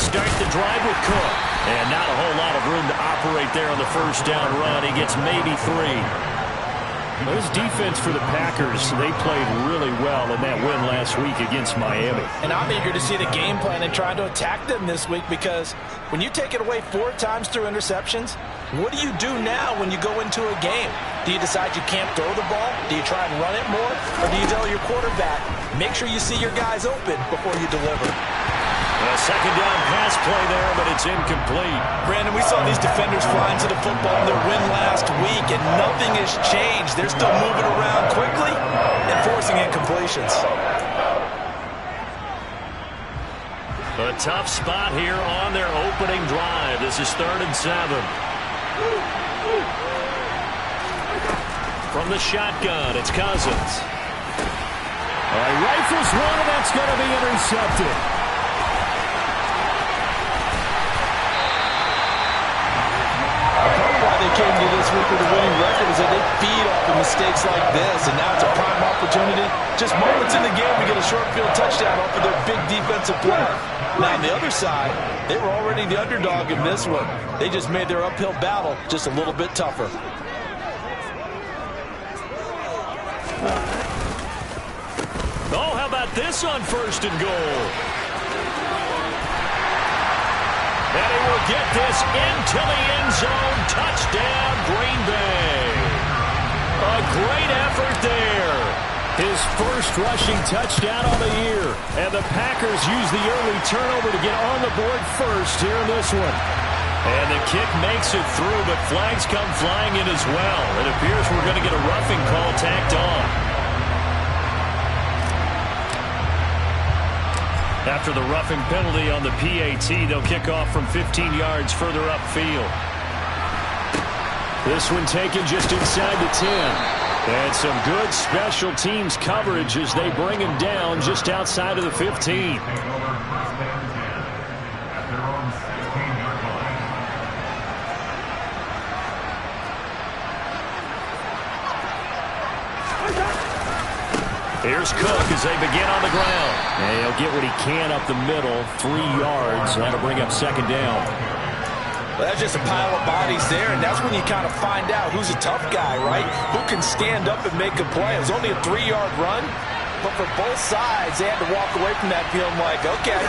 start the drive with Cook. And not a whole lot of room to operate there on the first down run. He gets maybe 3. This defense for the Packers, they played really well in that win last week against Miami. And I'm eager to see the game plan and try to attack them this week, because when you take it away 4 times through interceptions, what do you do now when you go into a game? Do you decide you can't throw the ball? Do you try and run it more? Or do you tell your quarterback, make sure you see your guys open before you deliver? A second down pass play there, but it's incomplete. Brandon, we saw these defenders flying to the football in their win last week, and nothing has changed. They're still moving around quickly and forcing incompletions. A tough spot here on their opening drive. This is 3rd and 7. From the shotgun, it's Cousins. All right, rifles one, and that's going to be intercepted. They came to this week with a winning record is that they feed off of mistakes like this, and now it's a prime opportunity. Just moments in the game to get a short field touchdown off of their big defensive play. Now on the other side, they were already the underdog in this one. They just made their uphill battle just a little bit tougher. Oh, how about this on 1st and goal? And he will get this into the end zone. Touchdown, Green Bay. A great effort there. His first rushing touchdown on the year. And the Packers use the early turnover to get on the board first here in this one. And the kick makes it through, but flags come flying in as well. It appears we're going to get a roughing call tacked on. After the roughing penalty on the PAT, they'll kick off from 15 yards further upfield. This one taken just inside the 10. And some good special teams coverage as they bring him down just outside of the 15. Here's Cook as they begin on the ground. And he'll get what he can up the middle, 3 yards. That'll bring up 2nd down. Well, that's just a pile of bodies there, and that's when you kind of find out who's a tough guy, right? Who can stand up and make a play. It was only a 3-yard run, but for both sides, they had to walk away from that feeling like, okay,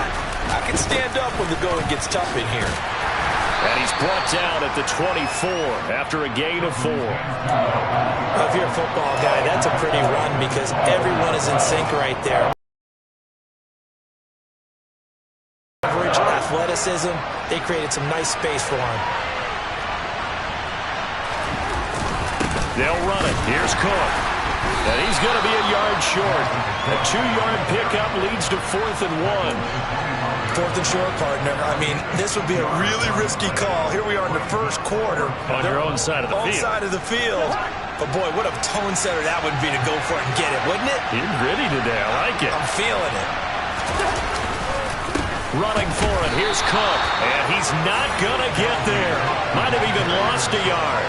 I can stand up when the going gets tough in here. And he's brought down at the 24 after a gain of 4. Well, if you're a football guy, that's a pretty run because everyone is in sync right there. Average athleticism, they created some nice space for him. They'll run it. Here's Cook. And he's going to be a yard short. A 2-yard pickup leads to 4th and 1. 4th and short, partner. I mean, this would be a really risky call. Here we are in the first quarter. On your own side of the field. On side of the field. But, boy, what a tone setter that would be to go for it and get it, wouldn't it? You're gritty today. I like it. I'm feeling it. Running for it. Here's Cook. And he's not going to get there. Might have even lost a yard.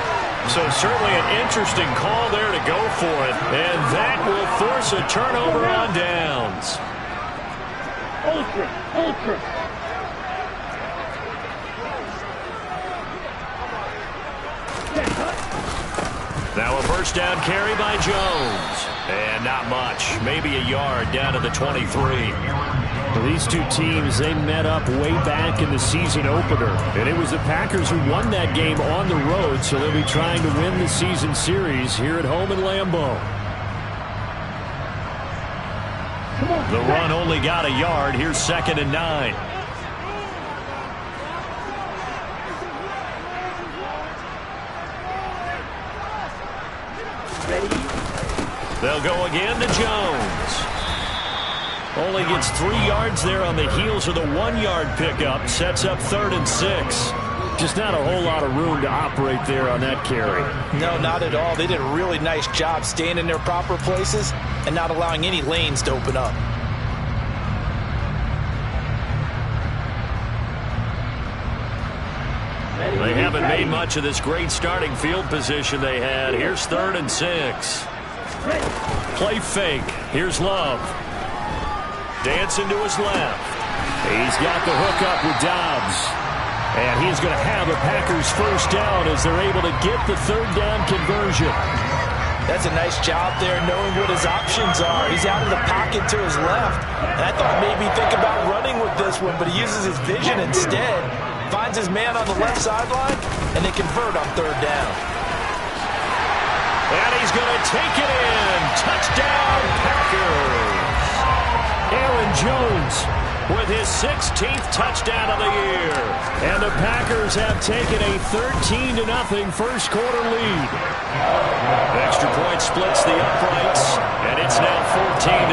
So certainly an interesting call there to go for it. And that will force a turnover on downs. Ultra. Now a first down carry by Jones. And not much. Maybe a yard down to the 23. Well, these two teams, they met up way back in the season opener. And it was the Packers who won that game on the road, so they'll be trying to win the season series here at home in Lambeau. The run only got a yard. Here's 2nd and 9. They'll go again to Jones. Only gets 3 yards there on the heels of the 1-yard pickup. Sets up 3rd and 6. Just not a whole lot of room to operate there on that carry. No, not at all. They did a really nice job staying in their proper places and not allowing any lanes to open up. They haven't made much of this great starting field position they had. Here's 3rd and 6. Play fake. Here's Love. Dancing to his left. He's got the hook up with Dobbs. And he's going to have a Packers first down as they're able to get the third down conversion. That's a nice job there knowing what his options are. He's out of the pocket to his left. And I thought maybe think about running with this one, but he uses his vision instead. Finds his man on the left sideline, and they convert on third down. And he's going to take it in. Touchdown, Packers. Aaron Jones with his 16th touchdown of the year. And the Packers have taken a 13-0 first quarter lead. Extra point splits the uprights, and it's now 14-0.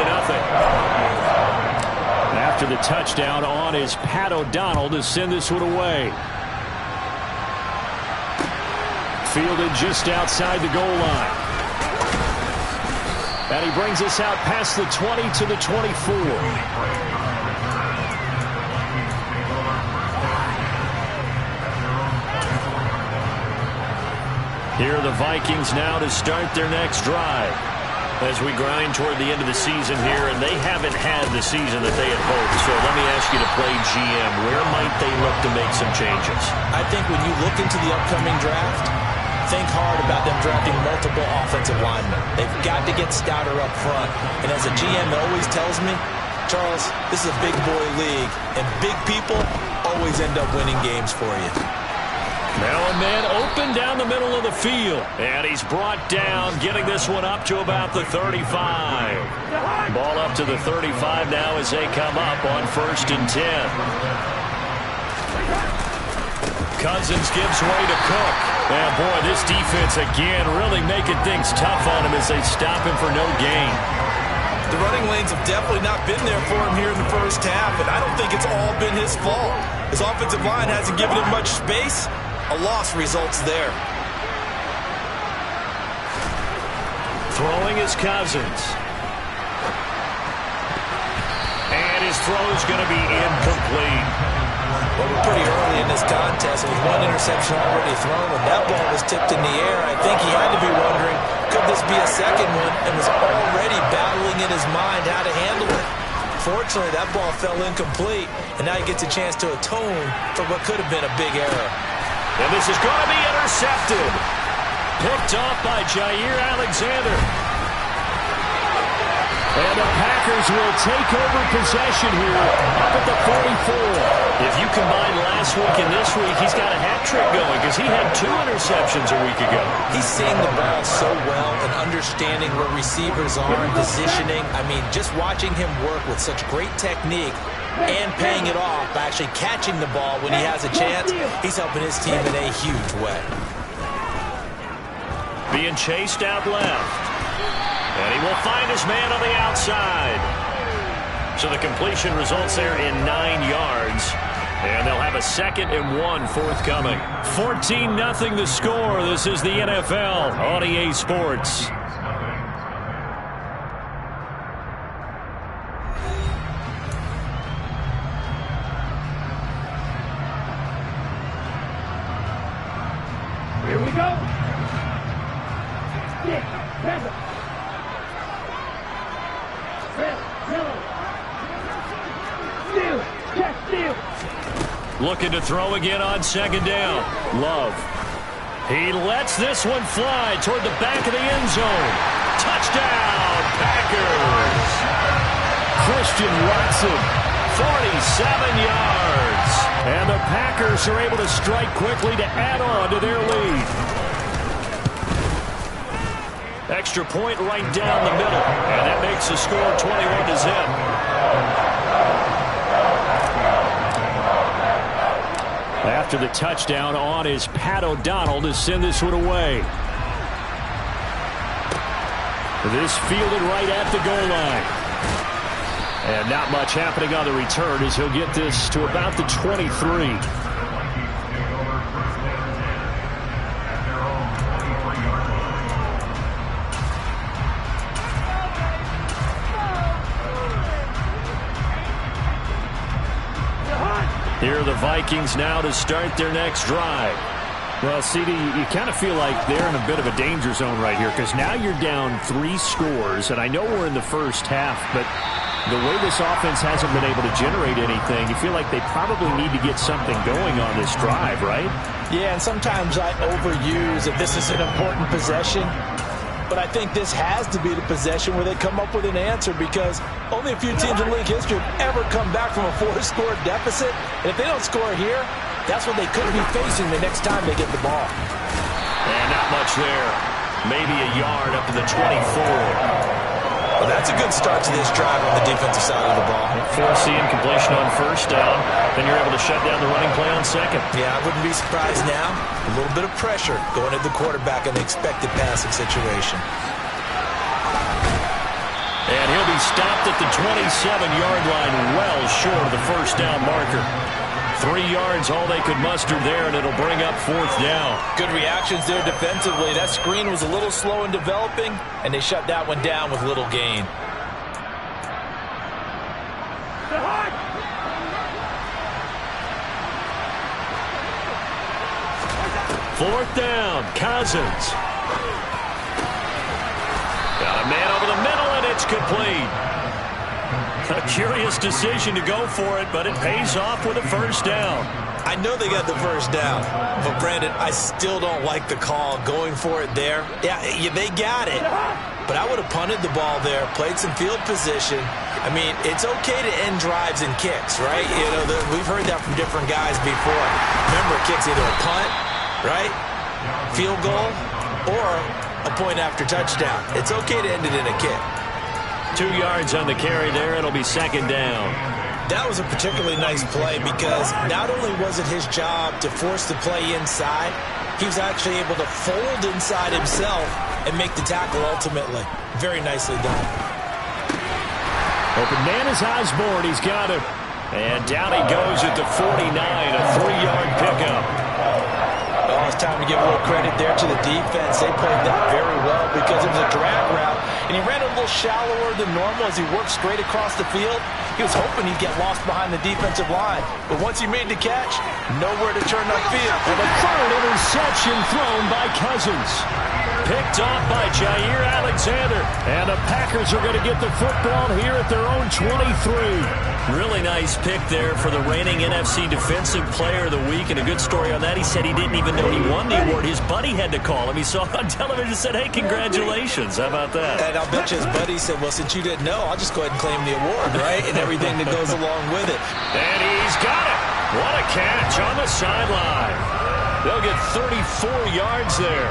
After the touchdown on is Pat O'Donnell to send this one away. Fielded just outside the goal line. And he brings us out past the 20 to the 24. Here are the Vikings now to start their next drive. As we grind toward the end of the season here, and they haven't had the season that they had hoped. So let me ask you to play GM. Where might they look to make some changes? I think when you look into the upcoming draft, think hard about them drafting multiple offensive linemen. They've got to get stouter up front. And as a GM always tells me, Charles, this is a big boy league, and big people always end up winning games for you. Now a man open down the middle of the field. And he's brought down, getting this one up to about the 35. Ball up to the 35 now as they come up on 1st and 10. Cousins gives way to Cook. And boy, this defense again really making things tough on him as they stop him for no gain. The running lanes have definitely not been there for him here in the first half, and I don't think it's all been his fault. His offensive line hasn't given him much space. A loss results there. Throwing is Cousins. And his throw is going to be incomplete. Well, we're pretty early in this contest, and with one interception already thrown, when that ball was tipped in the air, I think he had to be wondering, could this be a second one, and was already battling in his mind how to handle it. Fortunately, that ball fell incomplete, and now he gets a chance to atone for what could have been a big error. And this is going to be intercepted. Picked off by Jair Alexander. And the Packers will take over possession here up at the 44. If you combine last week and this week, he's got a hat trick going because he had 2 interceptions a week ago. He's seeing the ball so well and understanding where receivers are and positioning. I mean, just watching him work with such great technique and paying it off by actually catching the ball when he has a chance, he's helping his team in a huge way. Being chased out left. And he will find his man on the outside. So the completion results there in 9 yards. And they'll have a 2nd and 1 forthcoming. 14-0 the score. This is the NFL on EA Sports. Here we go. Stick, present. Steal, check, steal. Looking to throw again on 2nd down. Love. He lets this one fly toward the back of the end zone. Touchdown, Packers. Christian Watson, 47 yards. And the Packers are able to strike quickly to add on to their lead. Extra point right down the middle. And that makes the score 21-0. After the touchdown, on is Pat O'Donnell to send this one away. This fielded right at the goal line. And not much happening on the return as he'll get this to about the 23. Here are the Vikings now to start their next drive. Well, CD, you kind of feel like they're in a bit of a danger zone right here because now you're down 3 scores, and I know we're in the first half, but The way this offense hasn't been able to generate anything, you feel like they probably need to get something going on this drive, right? Yeah, and sometimes I overuse if this is an important possession. But I think this has to be the possession where they come up with an answer, because only a few teams in league history have ever come back from a 4-score deficit. And if they don't score here, that's what they could be facing the next time they get the ball. And not much there. Maybe a yard up to the 24. Well, that's a good start to this drive on the defensive side of the ball. Forcing completion on first down. Then you're able to shut down the running play on second. Yeah, I wouldn't be surprised now. A little bit of pressure going at the quarterback in the expected passing situation. And he'll be stopped at the 27-yard line, well short of the first down marker. 3 yards, all they could muster there, and it'll bring up fourth down. Good reactions there defensively. That screen was a little slow in developing, and they shut that one down with little gain. Fourth down, Cousins. Got a man over the middle, and it's complete. A curious decision to go for it, but it pays off with a first down. I know they got the first down, but Brandon, I still don't like the call going for it there. Yeah, they got it, but I would have punted the ball there, played some field position. I mean, it's okay to end drives and kicks, right? You know, we've heard that from different guys before. Remember, a kick's either a punt, right, field goal, or a point after touchdown. It's okay to end it in a kick. 2 yards on the carry there. It'll be second down. That was a particularly nice play, because not only was it his job to force the play inside, he was actually able to fold inside himself and make the tackle ultimately. Very nicely done. Open man is Osborne. He's got him. And down he goes at the 49, a 3-yard pickup. Well, it's time to give a little credit there to the defense. They played that very well, because it was a drag route, and he ran a little shallower than normal as he worked straight across the field. He was hoping he'd get lost behind the defensive line, but once he made the catch, nowhere to turn upfield. And the third interception thrown by Cousins. Picked off by Jair Alexander. And the Packers are going to get the football here at their own 23. Really nice pick there for the reigning NFC Defensive Player of the Week. And a good story on that. He said he didn't even know he won the award. His buddy had to call him. He saw it on television and said, hey, congratulations. How about that? And I'll bet you his buddy said, well, since you didn't know, I'll just go ahead and claim the award, right? And everything that goes along with it. And he's got it. What a catch on the sideline. They'll get 34 yards there.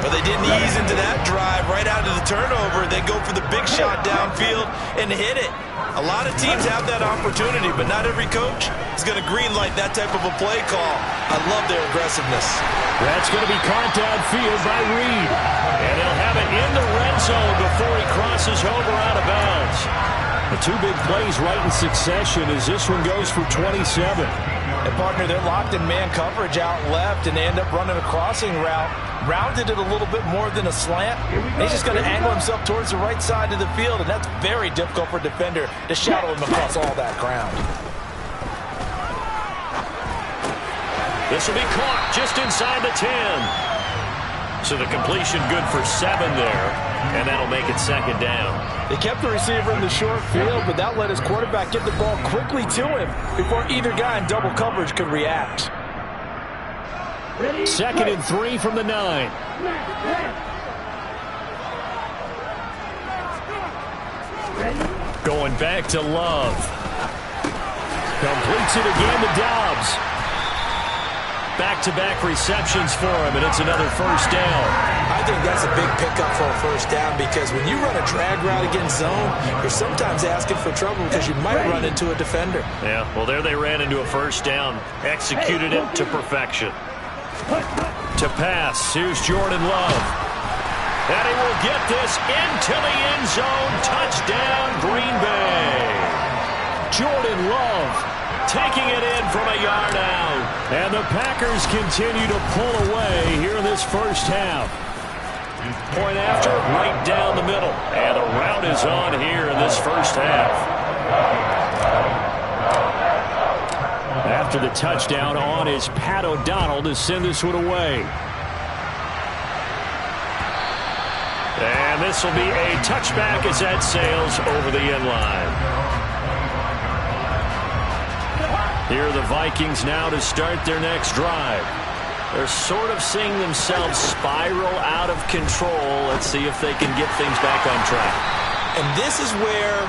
But they didn't ease into that drive right out of the turnover. They go for the big shot downfield and hit it. A lot of teams have that opportunity, but not every coach is going to greenlight that type of a play call. I love their aggressiveness. That's going to be caught downfield by Reed. And he'll have it in the red zone before he crosses over out of bounds. The two big plays right in succession as this one goes for 27. And, partner, they're locked in man coverage out left, and they end up running a crossing route. Rounded it a little bit more than a slant. He's just going to angle himself towards the right side of the field, and that's very difficult for a defender to shadow him across all that ground. This will be caught just inside the 10. So the completion good for 7 there, and that'll make it second down. They kept the receiver in the short field, but that let his quarterback get the ball quickly to him before either guy in double coverage could react. Second and 3 from the 9. Going back to Love. Completes it again to Dobbs. Back-to-back receptions for him, and it's another first down. I think that's a big pickup for a first down, because when you run a drag route against zone, you're sometimes asking for trouble because you might run into a defender. Yeah, well, there they ran into a first down. Executed it to perfection. To pass, here's Jordan Love. And he will get this into the end zone. Touchdown, Green Bay. Jordan Love taking it in from a yard out. And the Packers continue to pull away here in this first half. Point after, right down the middle. And the route is on here in this first half. After the touchdown on is Pat O'Donnell to send this one away. And this will be a touchback as that sails over the end line. Here are the Vikings now to start their next drive. They're sort of seeing themselves spiral out of control. Let's see if they can get things back on track. And this is where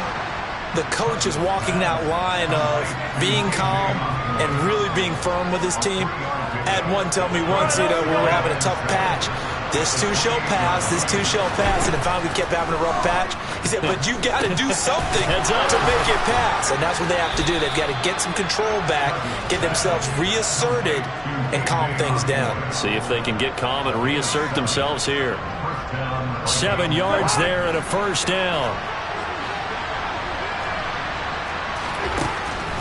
the coach is walking that line of being calm and really being firm with his team. I had one tell me once, when we were having a tough patch, this too shall pass, this too shall pass, and if we kept having a rough patch, he said, but you got to do something to make it pass, and that's what they have to do. They've got to get some control back, get themselves reasserted, and calm things down. See if they can get calm and reassert themselves here. 7 yards there and a first down.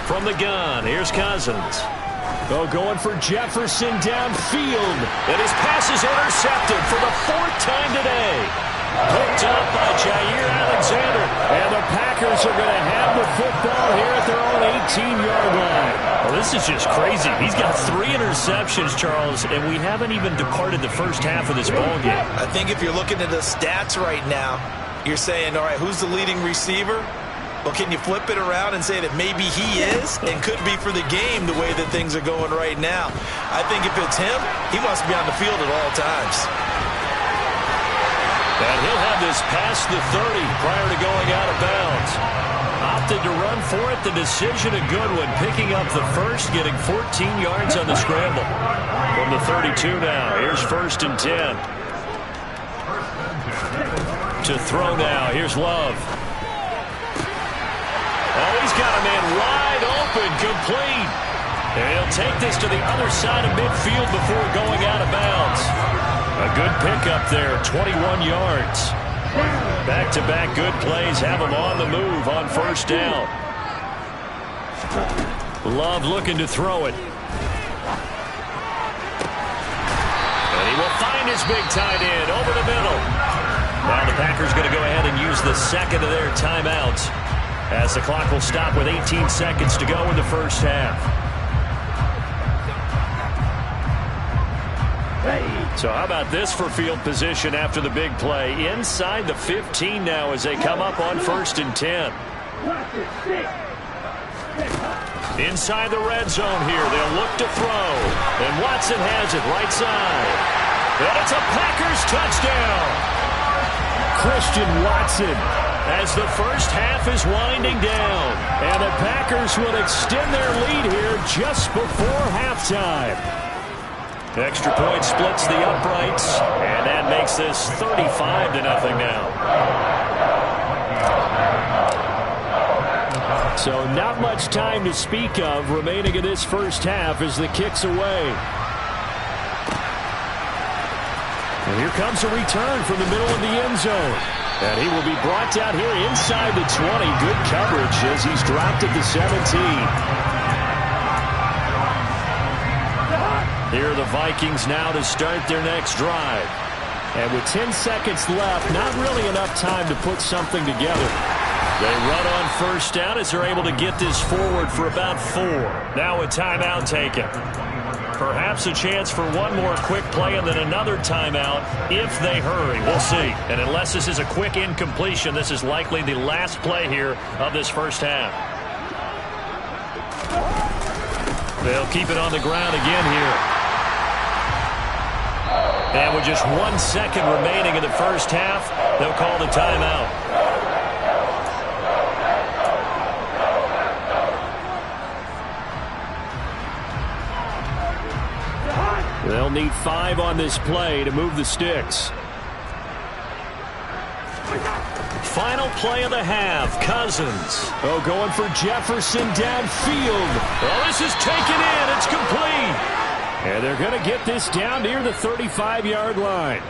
From the gun, here's Cousins. Going for Jefferson downfield. And his pass is intercepted for the 4th time today. Picked up by Jair Alexander. And the Packers are going to have the football here at their own 18-yard line. Well, this is just crazy. He's got 3 interceptions, Charles, and we haven't even departed the first half of this ball game. I think if you're looking at the stats right now, you're saying, all right, who's the leading receiver? Well, can you flip it around and say that maybe he is and could be for the game the way that things are going right now? I think if it's him, he must be on the field at all times. And he'll have this past the 30 prior to going out of bounds. Opted to run for it. The decision a good one. Picking up the first, getting 14 yards on the scramble. From the 32 now. Here's 1st and 10. To throw now. Here's Love. Oh, he's got a man wide open, complete. And he'll take this to the other side of midfield before going out of bounds. A good pickup there, 21 yards. Back-to-back good plays have him on the move on first down. Love looking to throw it. And he will find his big tight end over the middle. Now the Packers going to go ahead and use the second of their timeouts, as the clock will stop with 18 seconds to go in the first half. So how about this for field position after the big play? Inside the 15 now as they come up on 1st and 10. Inside the red zone here. They'll look to throw. And Watson has it right side. And it's a Packers touchdown. Christian Watson, as the first half is winding down. And the Packers will extend their lead here just before halftime. Extra point splits the uprights, and that makes this 35-0 now. So not much time to speak of remaining in this first half as the kick's away. And here comes a return from the middle of the end zone. And he will be brought down here inside the 20. Good coverage as he's dropped at the 17. Here are the Vikings now to start their next drive. And with 10 seconds left, not really enough time to put something together. They run on first down as they're able to get this forward for about 4. Now a timeout taken. Perhaps a chance for one more quick play and then another timeout if they hurry. We'll see. And unless this is a quick incompletion, this is likely the last play here of this first half. They'll keep it on the ground again here. And with just 1 second remaining in the first half, they'll call the timeout. They'll need 5 on this play to move the sticks. Final play of the half, Cousins. Going for Jefferson downfield. Oh, this is taken in. It's complete. And they're going to get this down near the 35-yard line.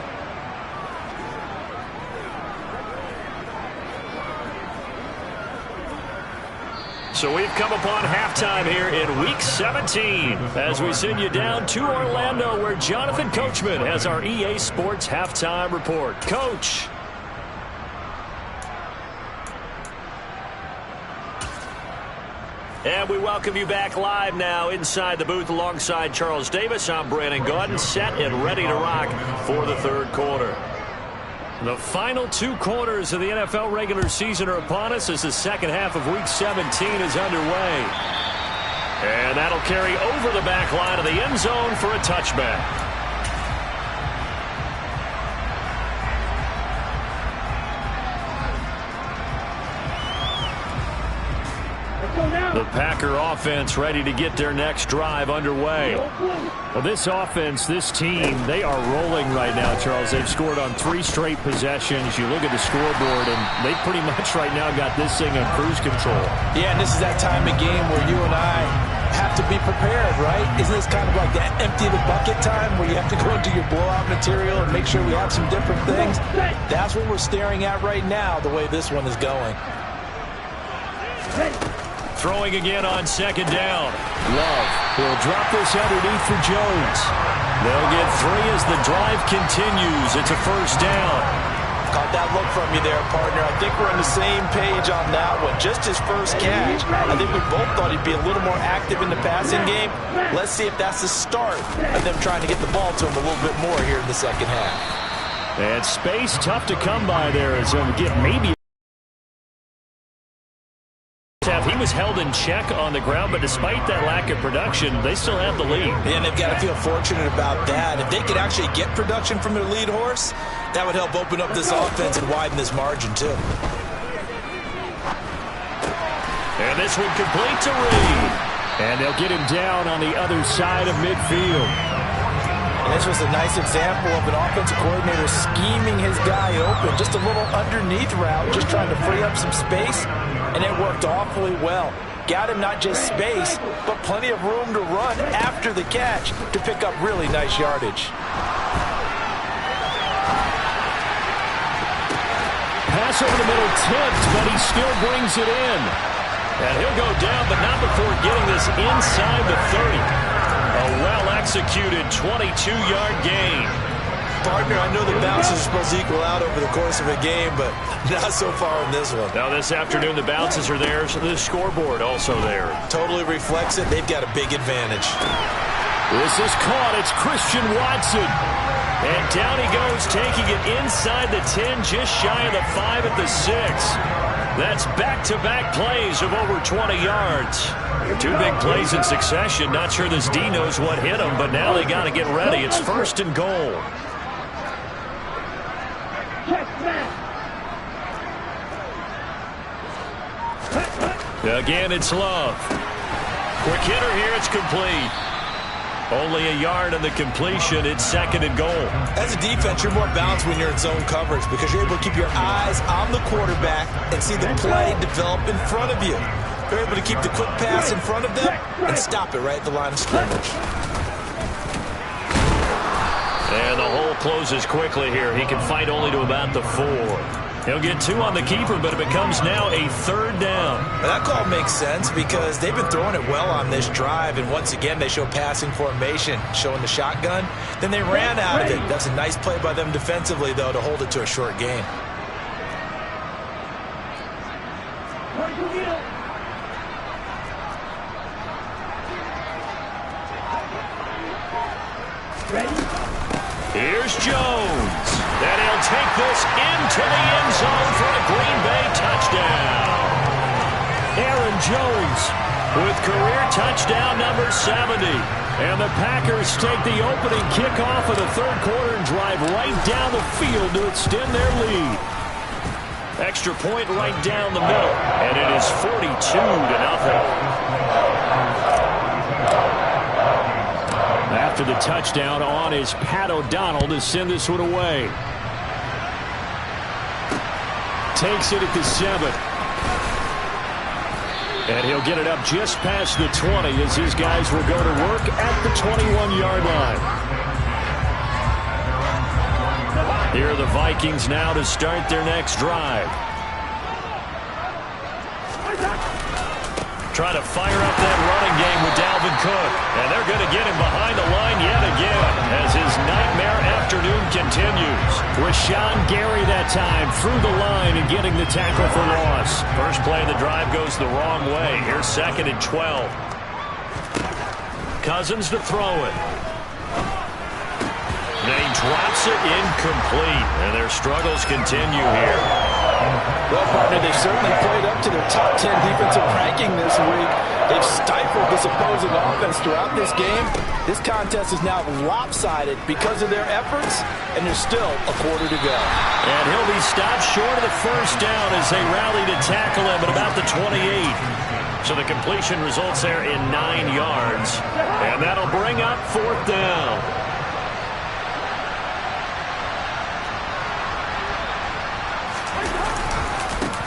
So we've come upon halftime here in Week 17 as we send you down to Orlando where Jonathan Coachman has our EA Sports Halftime Report. Coach. And we welcome you back live now inside the booth alongside Charles Davis. I'm Brandon Gaudin, set and ready to rock for the third quarter. The final 2 quarters of the NFL regular season are upon us as the second half of Week 17 is underway. And that'll carry over the back line of the end zone for a touchback. The Packer offense ready to get their next drive underway. Well, this offense, this team, they are rolling right now, Charles. They've scored on 3 straight possessions. You look at the scoreboard, and they pretty much right now got this thing on cruise control. Yeah, and this is that time of game where you and I have to be prepared, right? Isn't this kind of like that empty the bucket time where you have to go into your blowout material and make sure we have some different things? That's what we're staring at right now, the way this one is going. Throwing again on second down. Love. He'll drop this underneath for Jones. They'll get 3 as the drive continues. It's a first down. Caught that look from you there, partner. I think we're on the same page on that one. Just his first catch. I think we both thought he'd be a little more active in the passing game. Let's see if that's the start of them trying to get the ball to him a little bit more here in the second half. And space tough to come by there as he'll get maybe. He was held in check on the ground, but despite that lack of production, they still have the lead. And they've got to feel fortunate about that. If they could actually get production from their lead horse, that would help open up this offense and widen this margin, too. And this one complete to Reed. And they'll get him down on the other side of midfield. And this was a nice example of an offensive coordinator scheming his guy open. Just a little underneath route, just trying to free up some space. And it worked awfully well. Got him not just space, but plenty of room to run after the catch to pick up really nice yardage. Pass over the middle tipped, but he still brings it in. And he'll go down, but not before getting this inside the 30. A well-executed 22-yard gain. Partner, I know the bounces are supposed to equal out over the course of a game, but not so far in this one. Now this afternoon, the bounces are there, so the scoreboard also there. Totally reflects it. They've got a big advantage. This is caught. It's Christian Watson. And down he goes, taking it inside the 10, just shy of the 5 at the 6. That's back-to-back plays of over 20 yards. 2 big plays in succession. Not sure this D knows what hit him, but now they got to get ready. It's first and goal. Again, it's Love. Quick hitter here, it's complete. Only a yard on the completion. It's second and goal. As a defense, you're more balanced when you're in zone coverage because you're able to keep your eyes on the quarterback and see the play develop in front of you. You're able to keep the quick pass in front of them and stop it right at the line of scrimmage. And the hole closes quickly here. He can fight only to about the 4. He'll get 2 on the keeper, but it becomes now a third down. Well, that call makes sense because they've been throwing it well on this drive, and once again they show passing formation, showing the shotgun. Then they ran out of it. That's a nice play by them defensively, though, to hold it to a short gain. Here's Jones. And he'll take this into the end zone for a Green Bay touchdown. Aaron Jones with career touchdown number 70. And the Packers take the opening kickoff of the third quarter and drive right down the field to extend their lead. Extra point right down the middle. And it is 42-0. After the touchdown on is Pat O'Donnell to send this one away. Takes it at the 7. And he'll get it up just past the 20 as his guys will go to work at the 21-yard line. Here are the Vikings now to start their next drive. Trying to fire up that running game with Dalvin Cook. And they're going to get him behind the line yet again as his nightmare afternoon continues. Rashawn Gary that time through the line and getting the tackle for loss. First play of the drive goes the wrong way. Here's second and 12. Cousins to throw it. And he drops it incomplete. And their struggles continue here. Well, partner, they certainly played up to their top 10 defensive ranking this week. They've stifled this opposing offense throughout this game. This contest is now lopsided because of their efforts, and there's still a quarter to go. And he'll be stopped short of the first down as they rally to tackle him at about the 28. So the completion results there in 9 yards. And that'll bring up 4th down.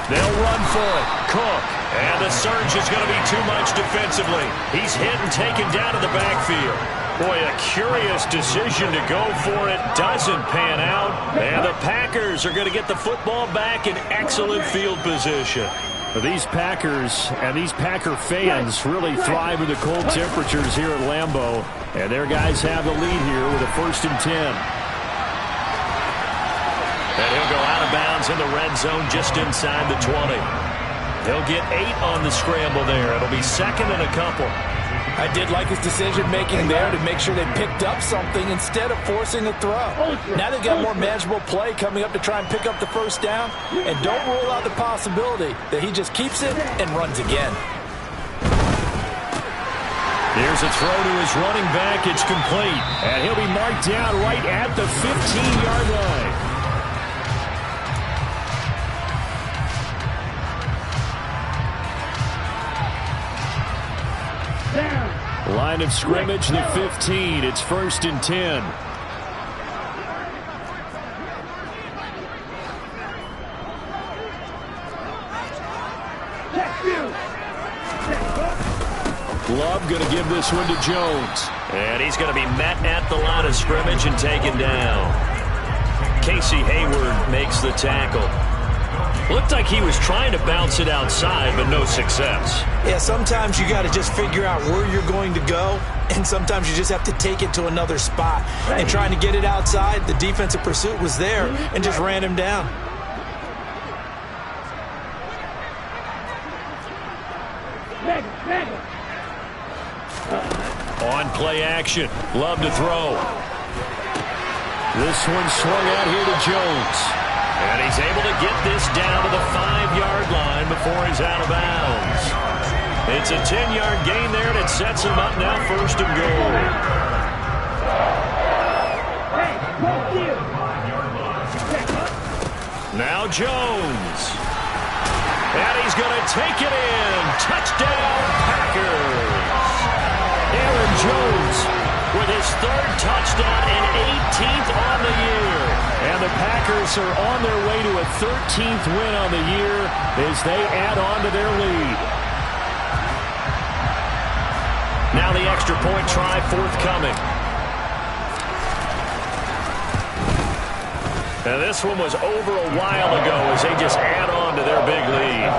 They'll run for it. Cook. And the surge is going to be too much defensively. He's hit and taken down to the backfield. Boy, a curious decision to go for it. Doesn't pan out. And the Packers are going to get the football back in excellent field position. These Packers and these Packer fans really thrive in the cold temperatures here at Lambeau. And their guys have the lead here with a 1st and 10. And he'll go out of bounds in the red zone just inside the 20. They'll get 8 on the scramble there. It'll be 2nd and a couple. I did like his decision-making there to make sure they picked up something instead of forcing a throw. Now they've got more manageable play coming up to try and pick up the 1st down. And don't rule out the possibility that he just keeps it and runs again. Here's a throw to his running back. It's complete. And he'll be marked down right at the 15-yard line. Line of scrimmage, the 15. It's 1st and 10. Love going to give this one to Jones. And he's going to be met at the line of scrimmage and taken down. Casey Hayward makes the tackle. Looked like he was trying to bounce it outside, but no success. Yeah, sometimes you got to just figure out where you're going to go, and sometimes you just have to take it to another spot. And trying to get it outside, the defensive pursuit was there and just ran him down. On play action, Love to throw. This one swung out here to Jones. And he's able to get this down to the 5-yard line before he's out of bounds. It's a 10-yard gain there, and it sets him up now 1st and goal. Now Jones. And he's going to take it in. Touchdown, Packers. Aaron Jones with his 3rd touchdown and 18th on the year. And the Packers are on their way to a 13th win on the year as they add on to their lead. Now the extra point try forthcoming. And this one was over a while ago as they just add on to their big lead.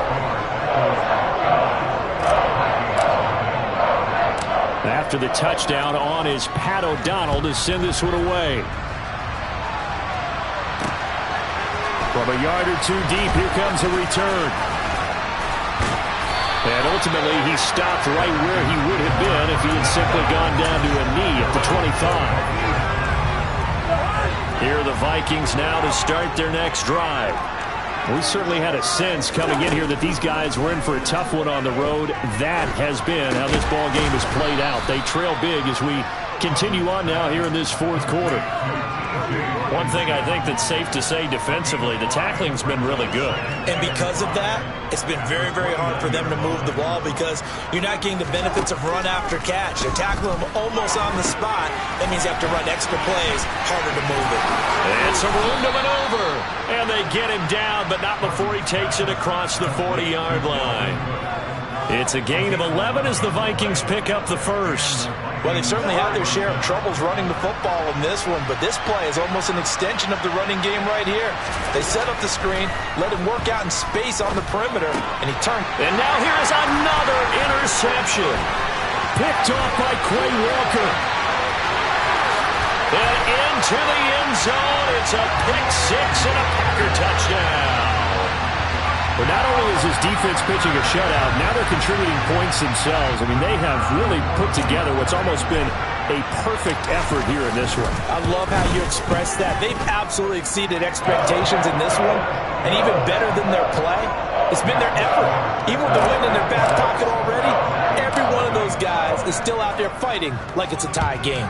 After the touchdown, on is Pat O'Donnell to send this one away. From a yard or 2 deep, here comes a return. And ultimately, he stopped right where he would have been if he had simply gone down to a knee at the 25. Here are the Vikings now to start their next drive. We certainly had a sense coming in here that these guys were in for a tough one on the road. That has been how this ball game has played out. They trail big as we continue on now here in this 4th quarter. One thing I think that's safe to say defensively, the tackling's been really good. And because of that, it's been very, very hard for them to move the ball because you're not getting the benefits of run after catch. They're tackling them almost on the spot. That means you have to run extra plays, harder to move it. And some room to maneuver. And they get him down, but not before he takes it across the 40-yard line. It's a gain of 11 as the Vikings pick up the 1st. Well, they've certainly had their share of troubles running the football in this one, but this play is almost an extension of the running game right here. They set up the screen, let him work out in space on the perimeter, and he turned. And now here is another interception. Picked off by Quay Walker. And into the end zone. It's a pick 6 and a Packer touchdown. But not only is his defense pitching a shutout, now they're contributing points themselves. I mean, they have really put together what's almost been a perfect effort here in this one. I love how you express that. They've absolutely exceeded expectations in this one, and even better than their play, it's been their effort. Even with the win in their back pocket already, every one of those guys is still out there fighting like it's a tie game.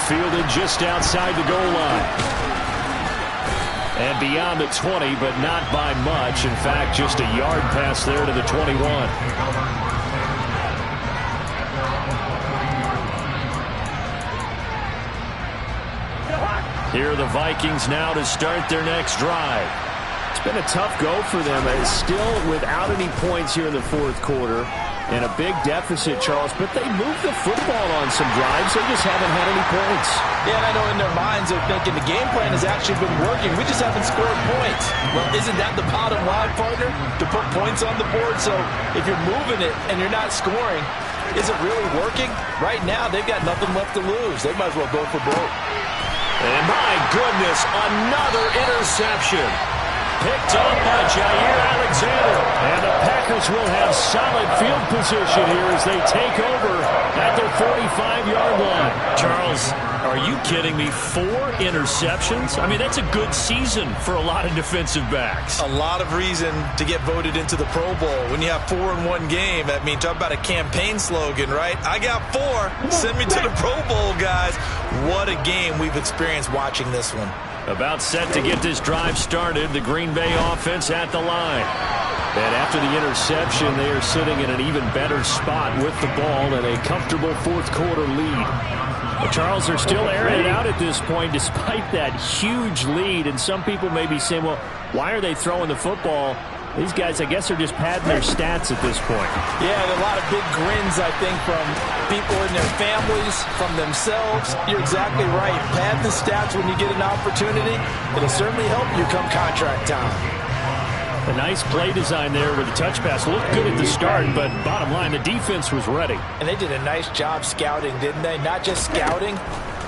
Fielded just outside the goal line. And beyond the 20, but not by much. In fact, just a yard pass there to the 21. Here are the Vikings now to start their next drive. It's been a tough go for them. Still without any points here in the fourth quarter. And a big deficit, Charles, but they moved the football on some drives. They just haven't had any points. Yeah, and I know in their minds they're thinking the game plan has actually been working. We just haven't scored points. Well, isn't that the bottom line, partner? To put points on the board? So if you're moving it and you're not scoring, is it really working? Right now, they've got nothing left to lose. They might as well go for broke. And my goodness, another interception. Picked up by Jair Alexander. And the Packers will have solid field position here as they take over at their 45-yard line. Charles, are you kidding me? 4 interceptions? I mean, that's a good season for a lot of defensive backs. A lot of reason to get voted into the Pro Bowl. When you have 4 in one game, I mean, talk about a campaign slogan, right? I got 4. Send me to the Pro Bowl, guys. What a game we've experienced watching this one. About set to get this drive started, the Green Bay offense at the line. And after the interception, they are sitting in an even better spot with the ball and a comfortable fourth quarter lead. But Charles, they're still airing it out at this point despite that huge lead. And some people may be saying, well, why are they throwing the football? These guys, I guess, are just padding their stats at this point. Yeah, a lot of big grins, I think, from people in their families, from themselves. You're exactly right. Pad the stats when you get an opportunity. It'll certainly help you come contract time. A nice play design there with the touch pass. Looked good at the start, but bottom line, the defense was ready. And they did a nice job scouting, didn't they? Not just scouting,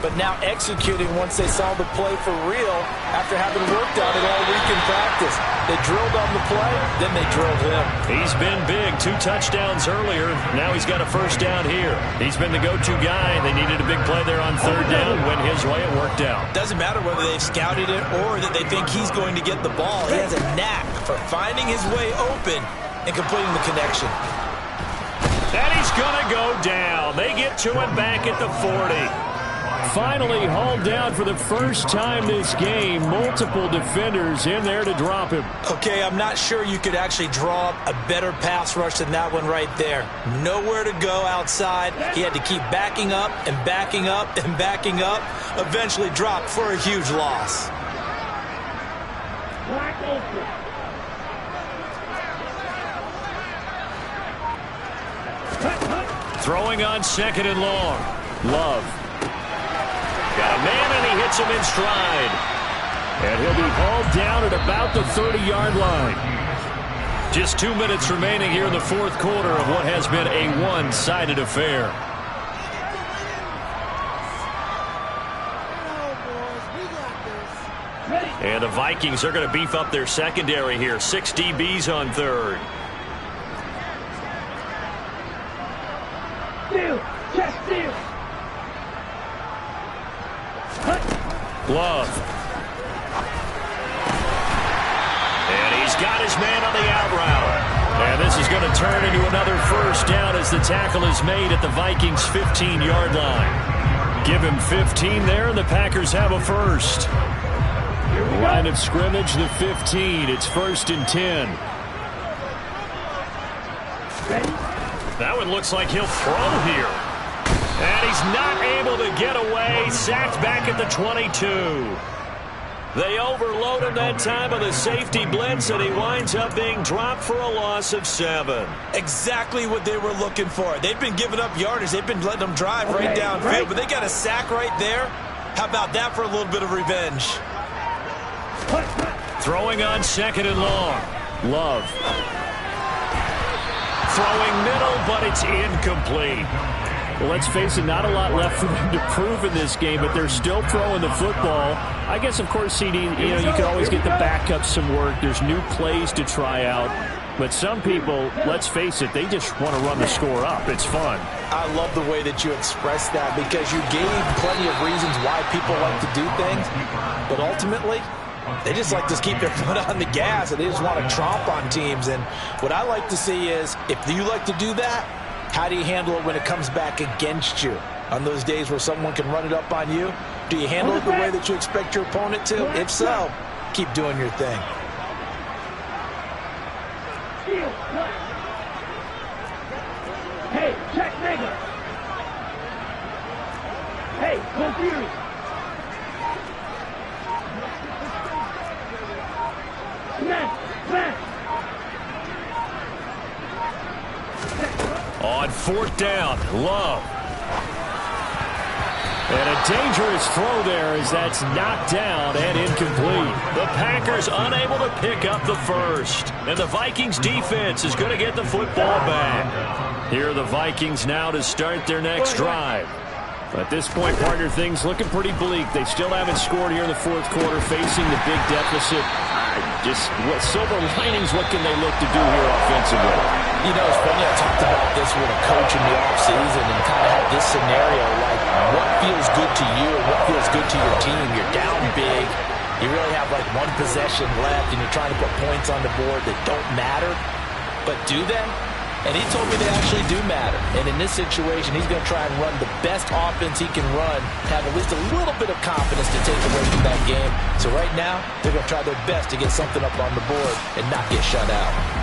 but now executing once they saw the play for real after having worked on it all week in practice. They drilled on the play, then they drilled him. He's been big. 2 touchdowns earlier. Now he's got a first down here. He's been the go-to guy. They needed a big play there on third down. Went his way. It worked out. Doesn't matter whether they've scouted it or that they think he's going to get the ball. He has a knack for finding his way open and completing the connection. And he's going to go down. They get to him back at the 40. Finally hauled down for the first time this game. Multiple defenders in there to drop him. Okay, I'm not sure you could actually draw up a better pass rush than that one right there. Nowhere to go outside. He had to keep backing up and backing up and backing up. Eventually dropped for a huge loss. Throwing on second and long. Love. Got a man, and he hits him in stride. And he'll be hauled down at about the 30-yard line. Just 2 minutes remaining here in the fourth quarter of what has been a one-sided affair. And the Vikings are going to beef up their secondary here. 6 DBs on third. Steal! Check steal! Love. And he's got his man on the out route. And this is going to turn into another first down as the tackle is made at the Vikings' 15-yard line. Give him 15 there, and the Packers have a first. Line of scrimmage, the 15. It's 1st and 10. That one looks like he'll throw here. And he's not able to get away. Sacked back at the 22. They overload him that time on the safety blitz, and he winds up being dropped for a loss of 7. Exactly what they were looking for. They've been giving up yardage. They've been letting them drive right downfield, but they got a sack right there. How about that for a little bit of revenge? Throwing on second and long. Love. Throwing middle, but it's incomplete. Well, let's face it, not a lot left for them to prove in this game, but they're still throwing the football. I guess, of course, CD, you can always get the backup some work. There's new plays to try out. But some people, let's face it, they just want to run the score up. It's fun. I love the way that you expressed that because you gave plenty of reasons why people like to do things. But ultimately, they just like to keep their foot on the gas, and they just want to tromp on teams. And what I like to see is, if you like to do that, how do you handle it when it comes back against you? On those days where someone can run it up on you, do you handle it the way that you expect your opponent to? If so, keep doing your thing. Hey, check nigga. Hey, go Fury. Smash. On 4th down, Love. And a dangerous throw there as that's knocked down and incomplete. The Packers unable to pick up the first. And the Vikings defense is going to get the football back. Here are the Vikings now to start their next drive. At this point, partner, things looking pretty bleak. They still haven't scored here in the 4th quarter, facing the big deficit. Just what silver linings, what can they look to do here offensively? You know, it's funny, I talked about this with a coach in the offseason and kind of had this scenario, like what feels good to you and what feels good to your team. You're down big. You really have like one possession left, and you're trying to put points on the board that don't matter. But do they? And he told me they actually do matter. And in this situation, he's going to try and run the best offense he can run, have at least a little bit of confidence to take away from that game. So right now, they're going to try their best to get something up on the board and not get shut out.